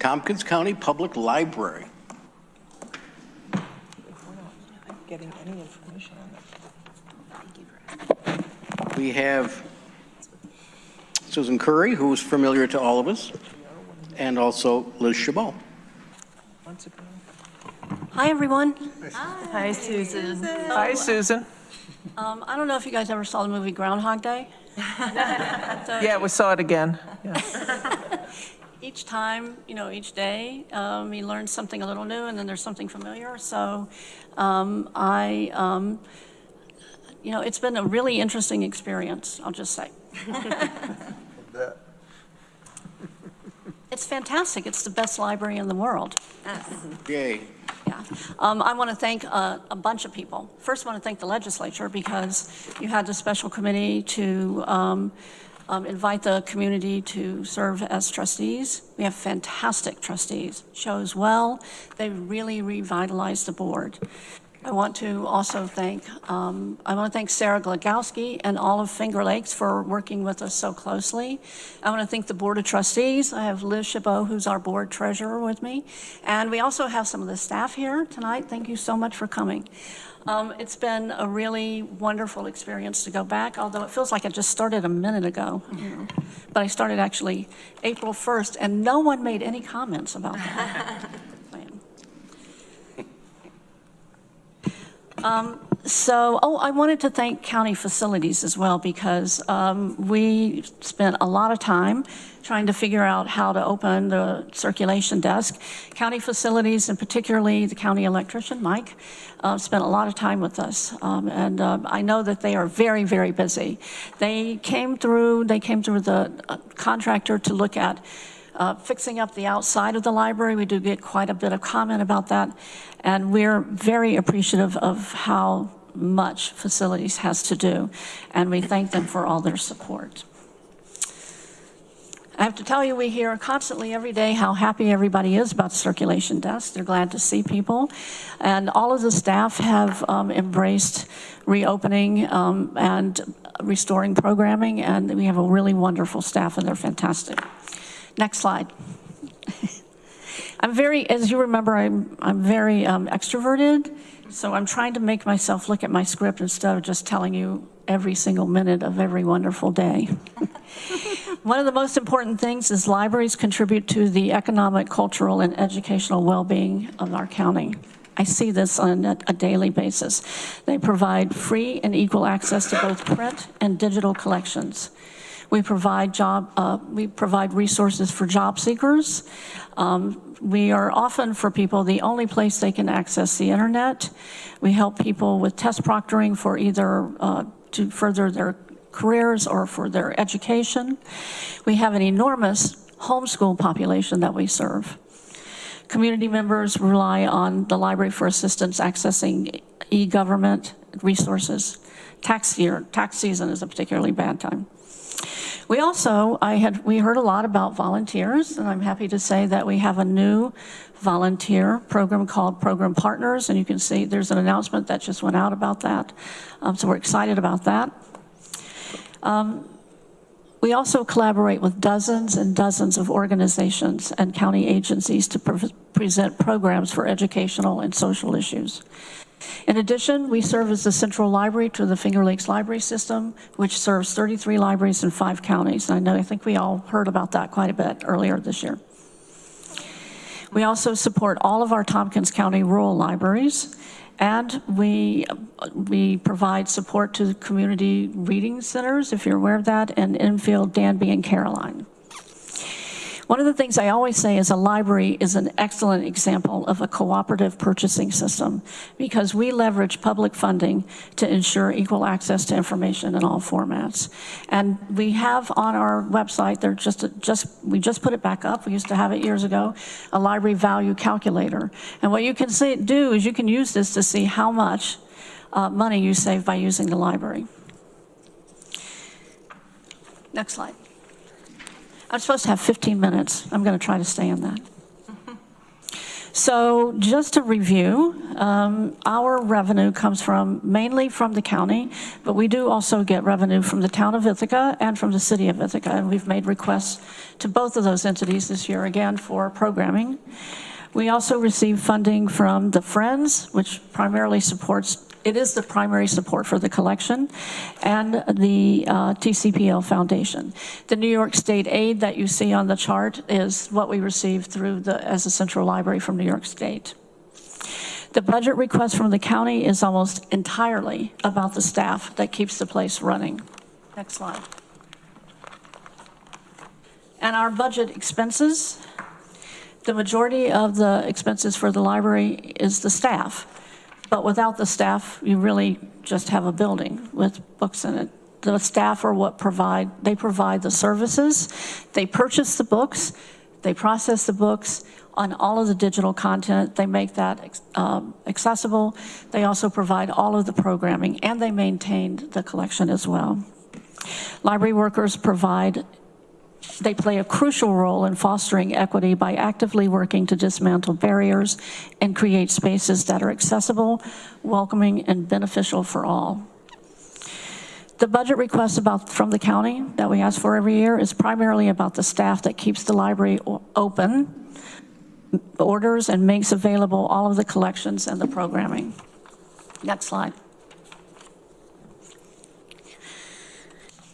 Tompkins County Public Library. Getting any information on that. We have Susan Currie, who is familiar to all of us, and also Liz Chabot. Hi, everyone. Hi, Susan. Hi, Susan. I don't know if you guys ever saw the movie Groundhog Day. Yeah, we saw it again. Yeah. Each time, each day, you learn something a little new, and then there's something familiar. So it's been a really interesting experience, I'll just say. It's fantastic. It's the best library in the world. Yay. Yeah. I want to thank a bunch of people. First, I want to thank the legislature because you had the special committee to invite the community to serve as trustees. We have fantastic trustees, chose well. They really revitalized the board. I want to also thank, Sarah Glagowski and all of Finger Lakes for working with us so closely. I want to thank the Board of Trustees. I have Liz Chabot, who's our board treasurer, with me. And we also have some of the staff here tonight. Thank you so much for coming. It's been a really wonderful experience to go back, although it feels like I just started a minute ago. But I started actually April 1st, and no one made any comments about that. I wanted to thank county facilities as well because we spent a lot of time trying to figure out how to open the circulation desk. County facilities, and particularly the county electrician, Mike, spent a lot of time with us. I know that they are very, very busy. They came through the contractor to look at fixing up the outside of the library. We do get quite a bit of comment about that. And we're very appreciative of how much facilities has to do. And we thank them for all their support. I have to tell you, we hear constantly every day how happy everybody is about the circulation desk. They're glad to see people. And all of the staff have embraced reopening and restoring programming. And we have a really wonderful staff, and they're fantastic. Next slide. As you remember, I'm very extroverted, so I'm trying to make myself look at my script instead of just telling you every single minute of every wonderful day. One of the most important things is libraries contribute to the economic, cultural, and educational well-being of our county. I see this on a daily basis. They provide free and equal access to both print and digital collections. We provide resources for job seekers. We are often, for people, the only place they can access the internet. We help people with test proctoring for either to further their careers or for their education. We have an enormous homeschool population that we serve. Community members rely on the library for assistance accessing e-government resources. Tax season is a particularly bad time. We also, we heard a lot about volunteers, and I'm happy to say that we have a new volunteer program called Program Partners, and you can see there's an announcement that just went out about that. So we're excited about that. We also collaborate with dozens and dozens of organizations and county agencies to present programs for educational and social issues. In addition, we serve as the central library to the Finger Lakes Library System, which serves 33 libraries in 5 counties. And I think we all heard about that quite a bit earlier this year. We also support all of our Tompkins County rural libraries, and we provide support to the community reading centers, if you're aware of that, in Enfield, Danby, and Caroline. One of the things I always say is a library is an excellent example of a cooperative purchasing system because we leverage public funding to ensure equal access to information in all formats. And we have on our website, we just put it back up. We used to have it years ago, a library value calculator. And what you can do is you can use this to see how much money you save by using the library. Next slide. I'm supposed to have 15 minutes. I'm going to try to stay in that. So just to review, our revenue comes mainly from the county, but we do also get revenue from the town of Ithaca and from the city of Ithaca, and we've made requests to both of those entities this year, again, for programming. We also receive funding from the Friends, which primarily it is the primary support for the collection, and the TCPL Foundation. The New York State aid that you see on the chart is what we receive as a central library from New York State. The budget request from the county is almost entirely about the staff that keeps the place running. Next slide. And our budget expenses, the majority of the expenses for the library is the staff. But without the staff, you really just have a building with books in it. The staff are what provide the services. They purchase the books, they process the books on all of the digital content. They make that accessible. They also provide all of the programming, and they maintain the collection as well. Library workers play a crucial role in fostering equity by actively working to dismantle barriers and create spaces that are accessible, welcoming, and beneficial for all. The budget request from the county that we ask for every year is primarily about the staff that keeps the library open, orders, and makes available all of the collections and the programming. Next slide.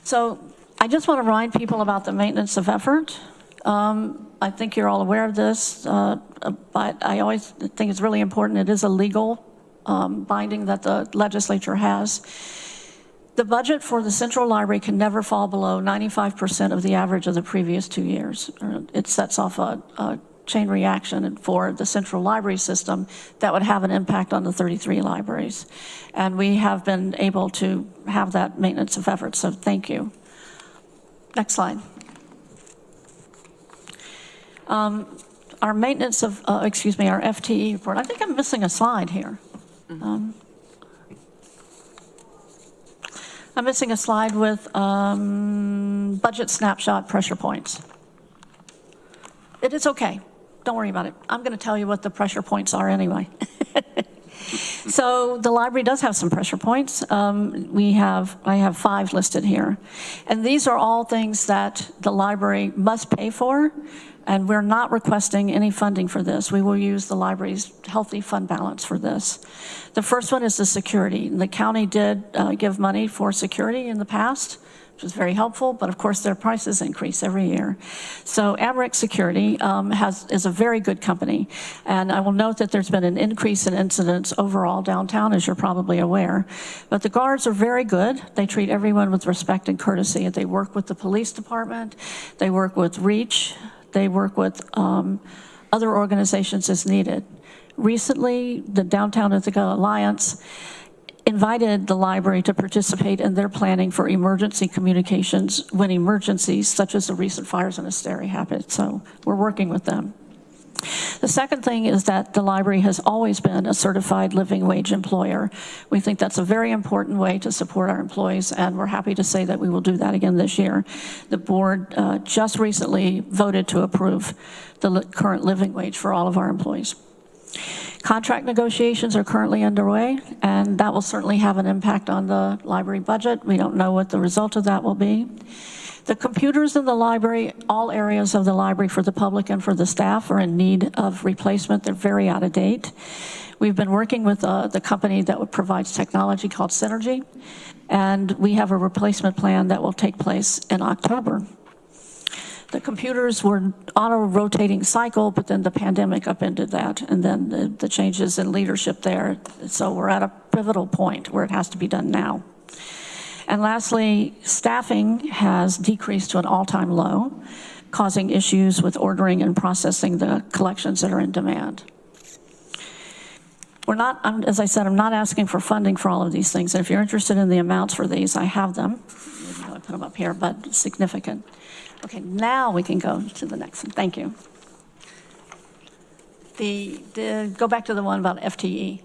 So I just want to remind people about the maintenance of effort. I think you're all aware of this, but I always think it's really important. It is a legal binding that the legislature has. The budget for the Central Library can never fall below 95% of the average of the previous 2 years. It sets off a chain reaction for the Central Library system that would have an impact on the 33 libraries. And we have been able to have that maintenance of effort, so thank you. Next slide. Our maintenance of, our FTE report. I think I'm missing a slide here. I'm missing a slide with budget snapshot pressure points. It is okay. Don't worry about it. I'm going to tell you what the pressure points are anyway. So the library does have some pressure points. I have 5 listed here. And these are all things that the library must pay for, and we're not requesting any funding for this. We will use the library's healthy fund balance for this. The first one is the security. The county did give money for security in the past, which was very helpful, but of course their prices increase every year. So Amric Security is a very good company, and I will note that there's been an increase in incidents overall downtown, as you're probably aware. But the guards are very good. They treat everyone with respect and courtesy. They work with the police department, they work with REACH, they work with other organizations as needed. Recently, the Downtown Ithaca Alliance invited the library to participate in their planning for emergency communications when emergencies such as the recent fires in Asteria happen. So we're working with them. The second thing is that the library has always been a certified living wage employer. We think that's a very important way to support our employees, and we're happy to say that we will do that again this year. The board just recently voted to approve the current living wage for all of our employees. Contract negotiations are currently underway, and that will certainly have an impact on the library budget. We don't know what the result of that will be. The computers in the library, all areas of the library for the public and for the staff, are in need of replacement. They're very out of date. We've been working with the company that provides technology called Synergy, and we have a replacement plan that will take place in October. The computers were on a rotating cycle, but then the pandemic upended that, and then the changes in leadership there. So we're at a pivotal point where it has to be done now. And lastly, staffing has decreased to an all-time low, causing issues with ordering and processing the collections that are in demand. We're not, as I said, I'm not asking for funding for all of these things. And if you're interested in the amounts for these, I have them. Maybe I put them up here, but significant. Okay, now we can go to the next one. Thank you. Go back to the one about FTE.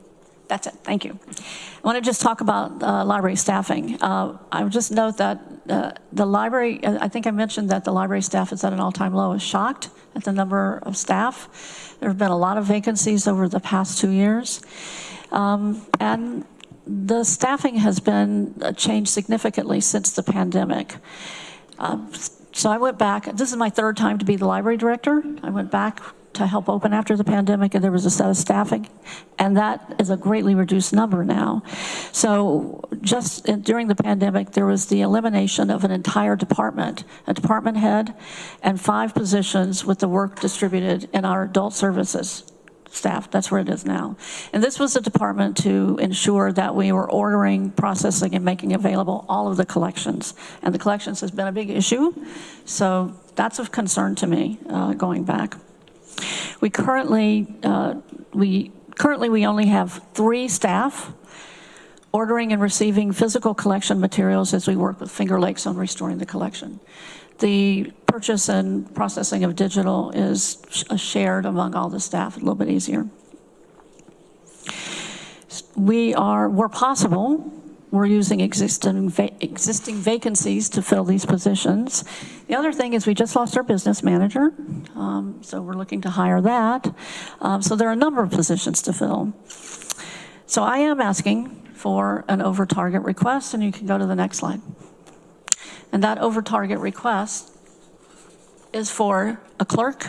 That's it. Thank you. I want to just talk about library staffing. I would just note that the library, I think I mentioned that the library staff is at an all-time low. I was shocked at the number of staff. There have been a lot of vacancies over the past 2 years. And the staffing has been changed significantly since the pandemic. So I went back, this is my third time to be the library director. I went back to help open after the pandemic, and there was a set of staffing, and that is a greatly reduced number now. So just during the pandemic, there was the elimination of an entire department, a department head, and 5 positions with the work distributed in our adult services staff. That's where it is now. And this was a department to ensure that we were ordering, processing, and making available all of the collections. And the collections has been a big issue, so that's of concern to me going back. We currently only have 3 staff ordering and receiving physical collection materials as we work with Finger Lakes on restoring the collection. The purchase and processing of digital is shared among all the staff, a little bit easier. Where possible, we're using existing vacancies to fill these positions. The other thing is we just lost our business manager, so we're looking to hire that. So there are a number of positions to fill. So I am asking for an over-target request, and you can go to the next slide. And that over-target request is for a clerk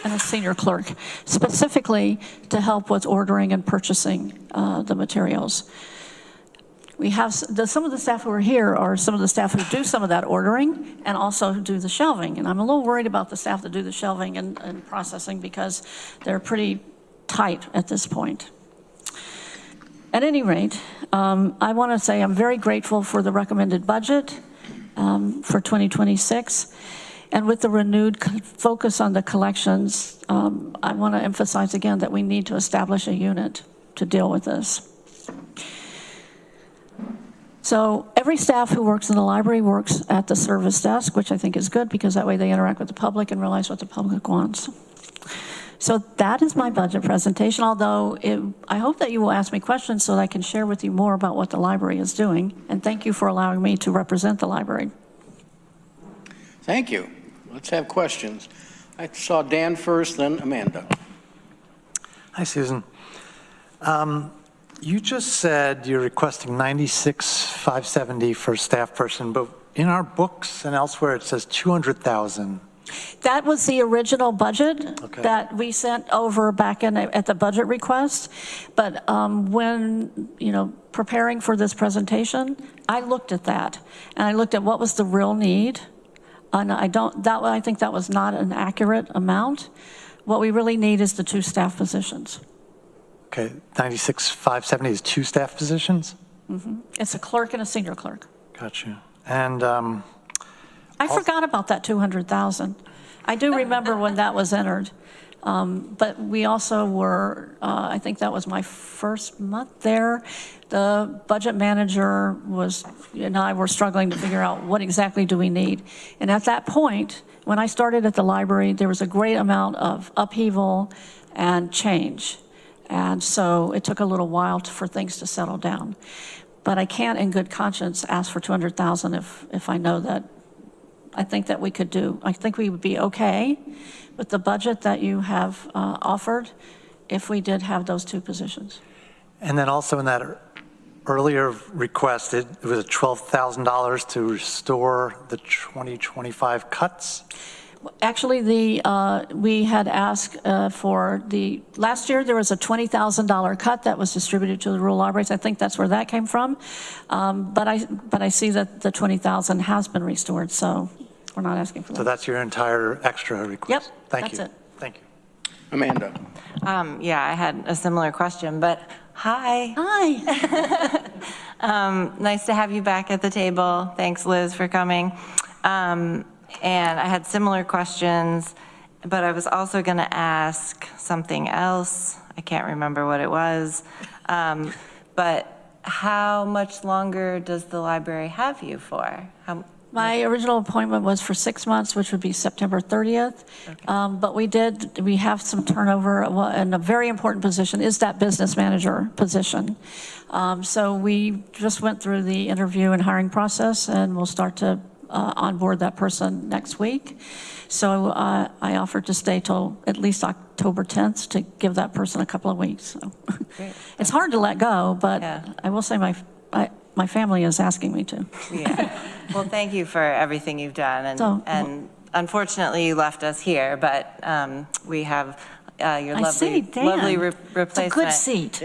and a senior clerk, specifically to help with ordering and purchasing the materials. We have some of the staff who are here are some of the staff who do some of that ordering and also do the shelving. And I'm a little worried about the staff that do the shelving and processing because they're pretty tight at this point. At any rate, I want to say I'm very grateful for the recommended budget for 2026. And with the renewed focus on the collections, I want to emphasize again that we need to establish a unit to deal with this. So every staff who works in the library works at the service desk, which I think is good because that way they interact with the public and realize what the public wants. So that is my budget presentation, although I hope that you will ask me questions so that I can share with you more about what the library is doing. And thank you for allowing me to represent the library. Thank you. Let's have questions. I saw Dan first, then Amanda. Hi, Susan. You just said you're requesting $96,570 for a staff person, but in our books and elsewhere it says $200,000. That was the original budget Okay. that we sent over back in at the budget request. But when, preparing for this presentation, I looked at that and I looked at what was the real need. And I think that was not an accurate amount. What we really need is the 2 staff positions. Okay, $96,570 is 2 staff positions? Mm-hmm. It's a clerk and a senior clerk. Gotcha. And I forgot about that 200,000. I do remember when that was entered. But we also were, I think that was my first month there. The budget manager and I were struggling to figure out what exactly do we need. And at that point, when I started at the library, there was a great amount of upheaval and change. And so it took a little while for things to settle down. But I can't in good conscience ask for 200,000 if I know that I think that we could do. I think we would be okay with the budget that you have offered if we did have those 2 positions. And then also in that earlier request, it was $12,000 to restore the 2025 cuts? Actually, we had asked for last year there was a $20,000 cut that was distributed to the rural libraries. I think that's where that came from. But I see that the 20,000 has been restored, so we're not asking for that. So that's your entire extra request? Yep, Thank you. that's it. Thank you. Amanda. Yeah, I had a similar question, but hi. Hi. Nice to have you back at the table. Thanks, Liz, for coming. And I had similar questions, but I was also going to ask something else. I can't remember what it was. But how much longer does the library have you for? My original appointment was for 6 months, which would be September 30th. Okay. But we have some turnover, and a very important position is that business manager position. So we just went through the interview and hiring process, and we'll start to onboard that person next week. So I offered to stay till at least October 10th to give that person a couple of weeks. So it's hard to let go, but Yeah. I will say my family is asking me to. Yeah. Well, thank you for everything you've done. So- And unfortunately, you left us here, but we have your I see, lovely, Dan. lovely It's replacement. a good seat.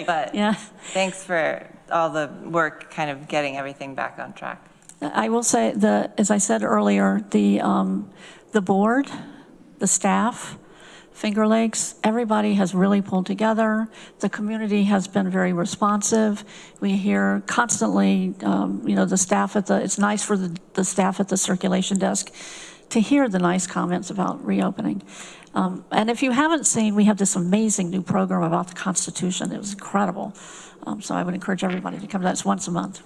But Yeah. thanks for all the work, kind of getting everything back on track. I will say, as I said earlier, the board, the staff, Finger Lakes, everybody has really pulled together. The community has been very responsive. We hear constantly, the staff it's nice for the staff at the circulation desk to hear the nice comments about reopening. And if you haven't seen, we have this amazing new program about the Constitution. It was incredible. So I would encourage everybody to come to that. It's once a month.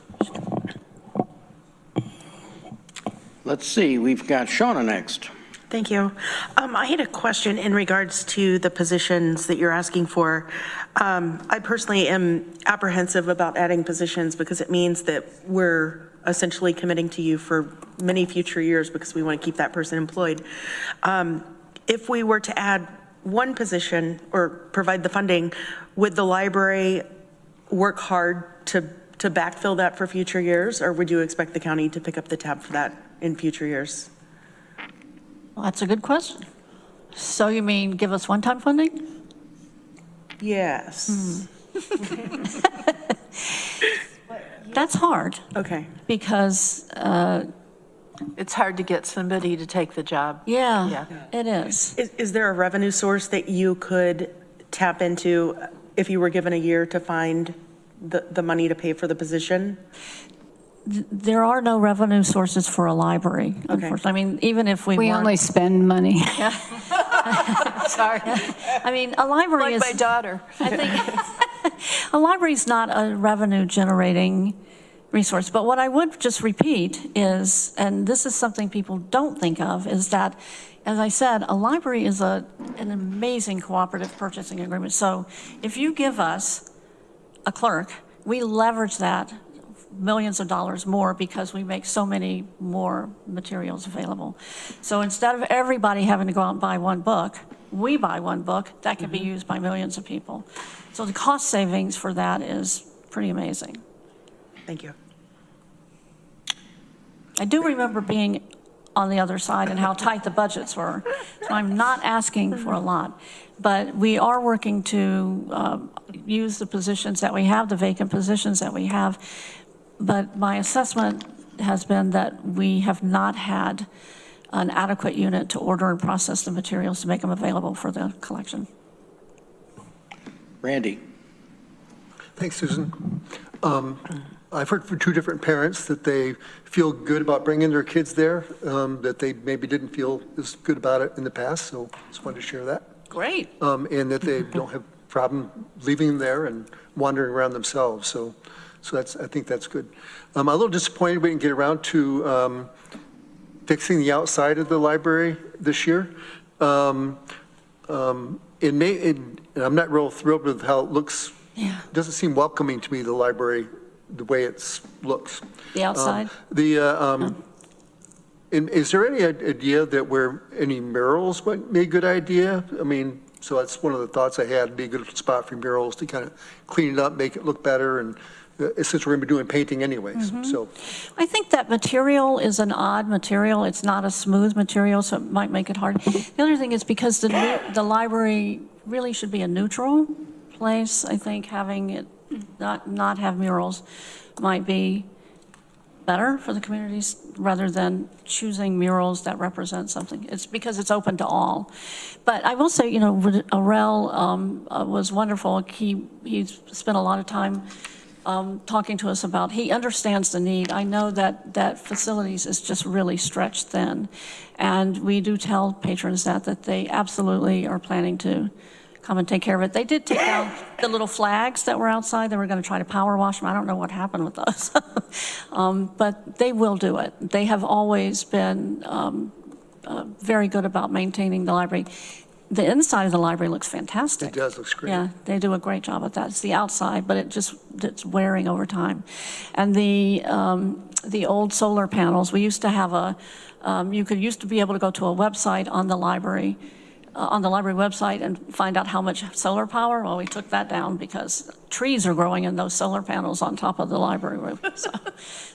Let's see, we've got Shauna next. Thank you. I had a question in regards to the positions that you're asking for. I personally am apprehensive about adding positions because it means that we're essentially committing to you for many future years because we want to keep that person employed. If we were to add one position or provide the funding, would the library work hard to backfill that for future years, or would you expect the county to pick up the tab for that in future years? Well, that's a good question. So you mean give us one-time funding? Yes. That's hard Okay. because, It's hard to get somebody to take the job. yeah, it is. Is there a revenue source that you could tap into if you were given a year to find the money to pay for the position? There are no revenue sources for a library, unfortunately. I mean, even if we We weren't- only spend money. Sorry, I mean, a library like is. my daughter. I think a library is not a revenue-generating resource. But what I would just repeat is, and this is something people don't think of, is that, as I said, a library is an amazing cooperative purchasing agreement. So if you give us a clerk, we leverage that millions of dollars more because we make so many more materials available. So instead of everybody having to go out and buy one book, we buy one book that can be used by millions of people. So the cost savings for that is pretty amazing. Thank you. I do remember being on the other side and how tight the budgets were. So I'm not asking for a lot, but we are working to use the positions that we have, the vacant positions that we have. But my assessment has been that we have not had an adequate unit to order and process the materials to make them available for the collection. Randy. Thanks, Susan. I've heard from two different parents that they feel good about bringing their kids there, that they maybe didn't feel as good about it in the past, so just wanted to share that. Great. And that they don't have a problem leaving them there and wandering around themselves, so I think that's good. I'm a little disappointed we didn't get around to fixing the outside of the library this year. And I'm not real thrilled with how it looks. Yeah. It doesn't seem welcoming to me, the library, the way it looks. The outside? And is there any idea that where any murals might be a good idea? I mean, so that's one of the thoughts I had, be a good spot for murals to kind of clean it up, make it look better, and since we're going to be doing painting anyways, so. I think that material is an odd material. It's not a smooth material, so it might make it hard. The other thing is because the library really should be a neutral place. I think having it not have murals might be better for the communities rather than choosing murals that represent something. It's because it's open to all. But I will say, Aurel was wonderful. He spent a lot of time talking to us about, he understands the need. I know that facilities is just really stretched thin. And we do tell patrons that they absolutely are planning to come and take care of it. They did take down the little flags that were outside. They were going to try to power wash them. I don't know what happened with those. But they will do it. They have always been very good about maintaining the library. The inside of the library looks fantastic. It does, looks great. Yeah, they do a great job at that. It's the outside, but it's wearing over time. And the the old solar panels. We used to have used to be able to go to a website on the library website and find out how much solar power. Well, we took that down because trees are growing in those solar panels on top of the library roof.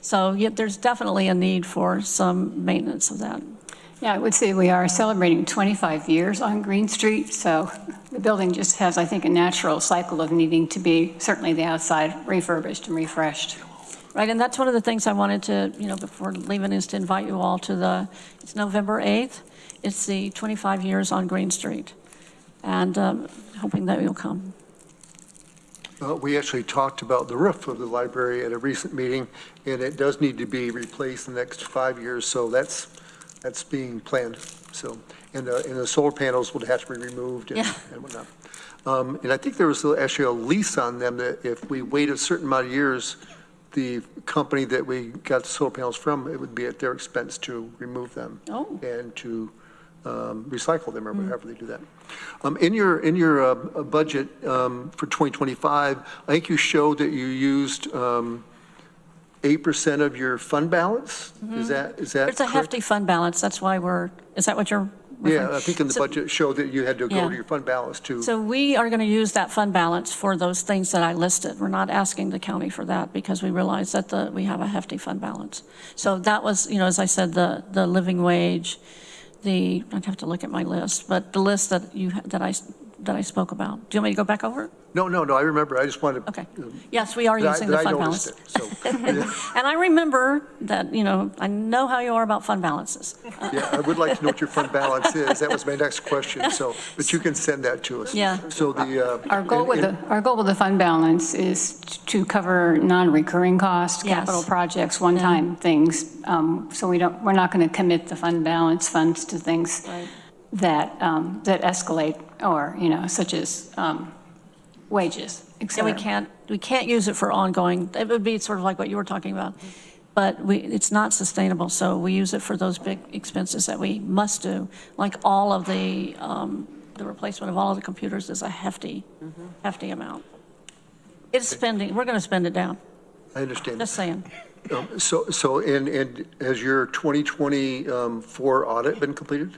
So yeah, there's definitely a need for some maintenance of that. Yeah, I would say we are celebrating 25 years on Green Street, so the building just has, I think, a natural cycle of needing to be, certainly the outside, refurbished and refreshed. Right, and that's one of the things I wanted to, before leaving, is to invite you all to it's November 8th. It's the 25 years on Green Street, and hoping that you'll come. We actually talked about the roof of the library at a recent meeting, and it does need to be replaced in the next 5 years, so that's being planned. So, and the solar panels would have to be removed and whatnot. And I think there was actually a lease on them that if we wait a certain amount of years, the company that we got the solar panels from, it would be at their expense to remove them and to recycle them or however they do that. In your budget for 2025, I think you showed that you used 8% of your fund balance. Is that It's a correct? hefty fund balance. That's why is that what you're referring? Yeah, I think in the budget showed that you had to go to your fund balance too. So we are going to use that fund balance for those things that I listed. We're not asking the county for that because we realize that we have a hefty fund balance. So that was, as I said, the living wage, I'd have to look at my list, but the list that I spoke about. Do you want me to go back over it? No, I remember. I just wanted to. Okay. Yes, we are using the fund balance. And I remember that, I know how you are about fund balances. Yeah, I would like to know what your fund balance is. That was my next question. So, but you can send that to us. Yeah. So Our goal with the fund balance is to cover non-recurring costs, capital projects, one-time things. So we're not going to commit the fund balance funds to things that escalate or, such as wages, et cetera. Yeah, we can't use it for ongoing. It would be sort of like what you were talking about, but it's not sustainable. So we use it for those big expenses that we must do, like all of the replacement of all of the computers is a hefty amount. It's spending. We're going to spend it down. I understand. Just saying. So and has your 2024 audit been completed?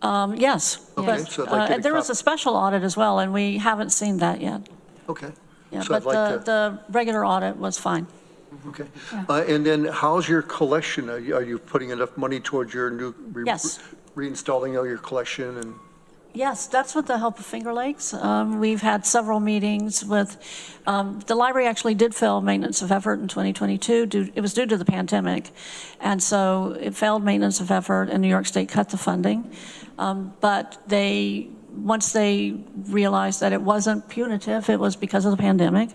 Yes. Okay, But, so I'd like to get a there was a special audit as well, and we haven't seen that yet. Okay. Yeah, So I'd but like to. the regular audit was fine. Okay. And then how's your collection? Are you putting enough money towards your new? Yes. Reinstalling all your collection and? Yes, that's with the help of Finger Lakes. We've had several meetings with, the library actually did fail maintenance of effort in 2022. It was due to the pandemic. And so it failed maintenance of effort and New York State cut the funding. But once they realized that it wasn't punitive, it was because of the pandemic,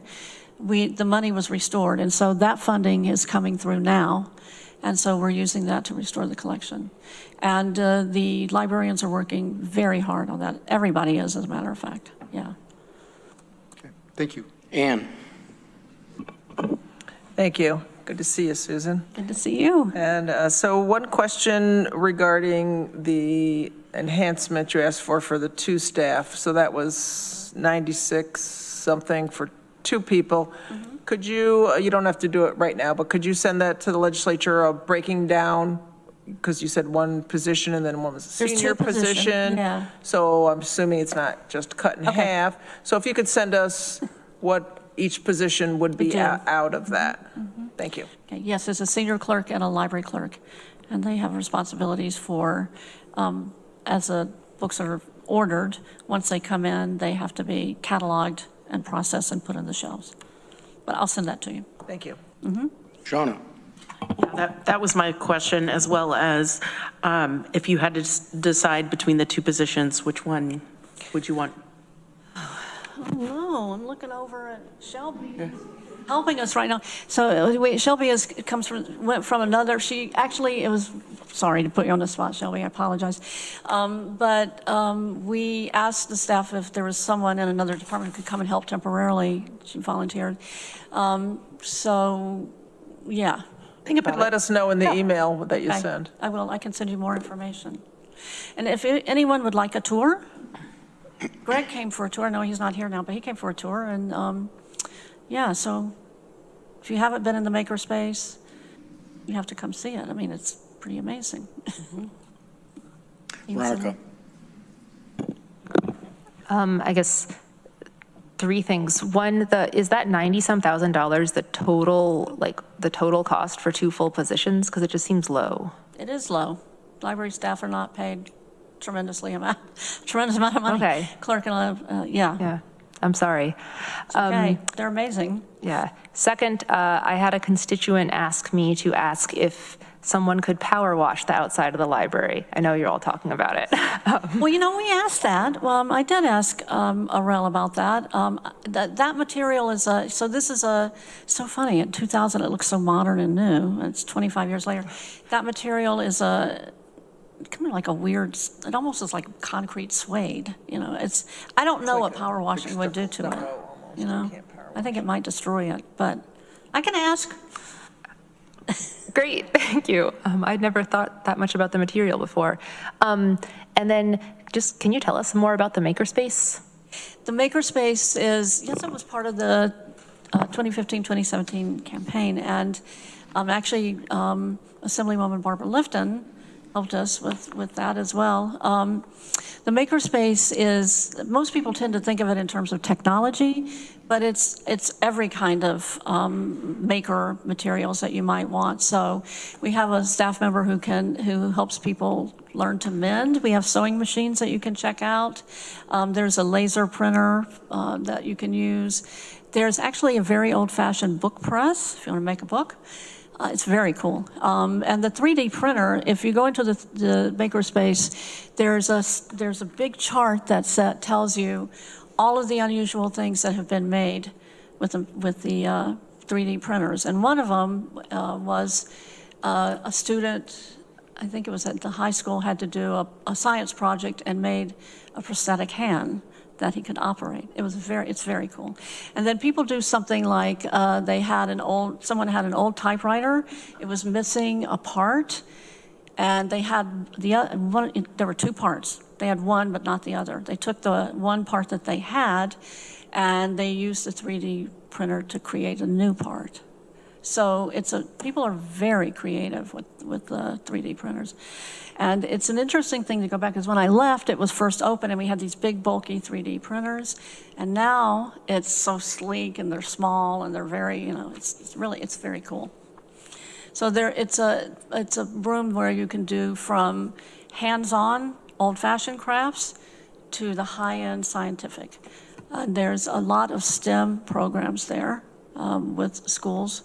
the money was restored. And so that funding is coming through now. And so we're using that to restore the collection. And the librarians are working very hard on that. Everybody is, as a matter of fact. Yeah. Okay. Thank you. Ann. Thank you. Good to see you, Susan. Good to see you. And so one question regarding the enhancement you asked for the two staff. So that was 96 something for two people. Mm-hmm. Could you don't have to do it right now, but could you send that to the legislature breaking down? Because you said one position and then one was a There's senior two positions, position. yeah. So I'm assuming it's not just cut in Okay. half. So if you could send us what each position would be do. out of that. Thank you. Okay, yes, there's a senior clerk and a library clerk, and they have responsibilities for, as the books are ordered, once they come in, they have to be cataloged and processed and put on the shelves. But I'll send that to you. Thank you. Shauna. That was my question, as well as if you had to decide between the two positions, which one would you want? Oh, no, I'm looking over at Shelby. Helping us right now. So Shelby went from another, sorry to put you on the spot, Shelby, I apologize. But we asked the staff if there was someone in another department who could come and help temporarily. She volunteered. So, yeah. Think about Let it. us know in the email that you Okay, send. I will. I can send you more information. And if anyone would like a tour, Greg came for a tour. No, he's not here now, but he came for a tour. And yeah, so If you haven't been in the makerspace, you have to come see it. I mean, it's pretty amazing. Veronica? I guess 3 things. One, is that $90-some thousand the total, like the total cost for 2 full positions? Because it just seems low. It is low. Library staff are not paid tremendous amount of money. Okay. Clerk and, yeah. Yeah, I'm sorry. Okay, they're amazing. Yeah. Second, I had a constituent ask me to ask if someone could power wash the outside of the library. I know you're all talking about it. Well, we asked that. I did ask Arel about that. That material is so funny. In 2000, it looks so modern and new. It's 25 years later. That material is kind of like a weird, it almost is like concrete suede. I don't know what power washing would do to it. I think it might destroy it, but I can ask. Great, thank you. I'd never thought that much about the material before. And then just, can you tell us more about the makerspace? The makerspace it was part of the 2015-2017 campaign. And actually, Assemblywoman Barbara Lifton helped us with that as well. The makerspace most people tend to think of it in terms of technology, but it's every kind of maker materials that you might want. So we have a staff member who helps people learn to mend. We have sewing machines that you can check out. There's a laser printer that you can use. There's actually a very old-fashioned book press, if you want to make a book. It's very cool. And the 3D printer, if you go into the makerspace, there's a big chart that tells you all of the unusual things that have been made with the 3D printers. And one of them was a student, I think it was at the high school, had to do a science project and made a prosthetic hand that he could operate. It's very cool. And then people do something like someone had an old typewriter. It was missing a part, and they had there were 2 parts. They had one, but not the other. They took the one part that they had, and they used the 3D printer to create a new part. So people are very creative with the 3D printers. And it's an interesting thing to go back, because when I left, it was first open, and we had these big, bulky 3D printers. And now it's so sleek, and they're small, and they're very, it's very cool. So it's a room where you can do from hands-on, old-fashioned crafts to the high-end scientific. There's a lot of STEM programs there with schools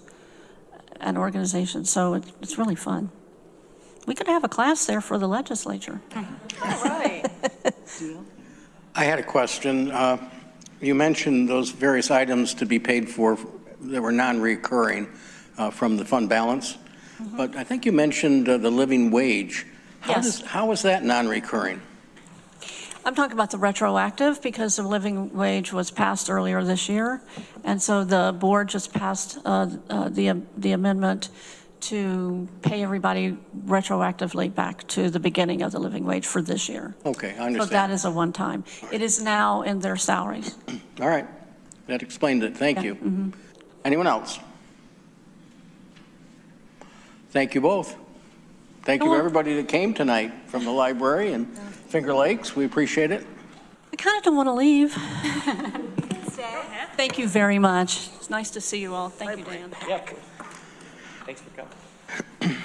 and organizations, so it's really fun. We could have a class there for the legislature. All right. I had a question. You mentioned those various items to be paid for that were non-recurring from the fund balance, but I think you mentioned the living wage. How is that non-recurring? I'm talking about the retroactive, because the living wage was passed earlier this year, and so the board just passed the amendment to pay everybody retroactively back to the beginning of the living wage for this year. Okay, I understand. So that is a one-time. It is now in their salaries. All right, that explained it. Thank you. Mm-hmm. Anyone else? Thank you both. Thank you to everybody that came tonight from the library and Finger Lakes. We appreciate it. I kind of don't want to leave. Thank you very much. It's nice to see you all. Thank you, Dan. Yeah. Thanks for coming.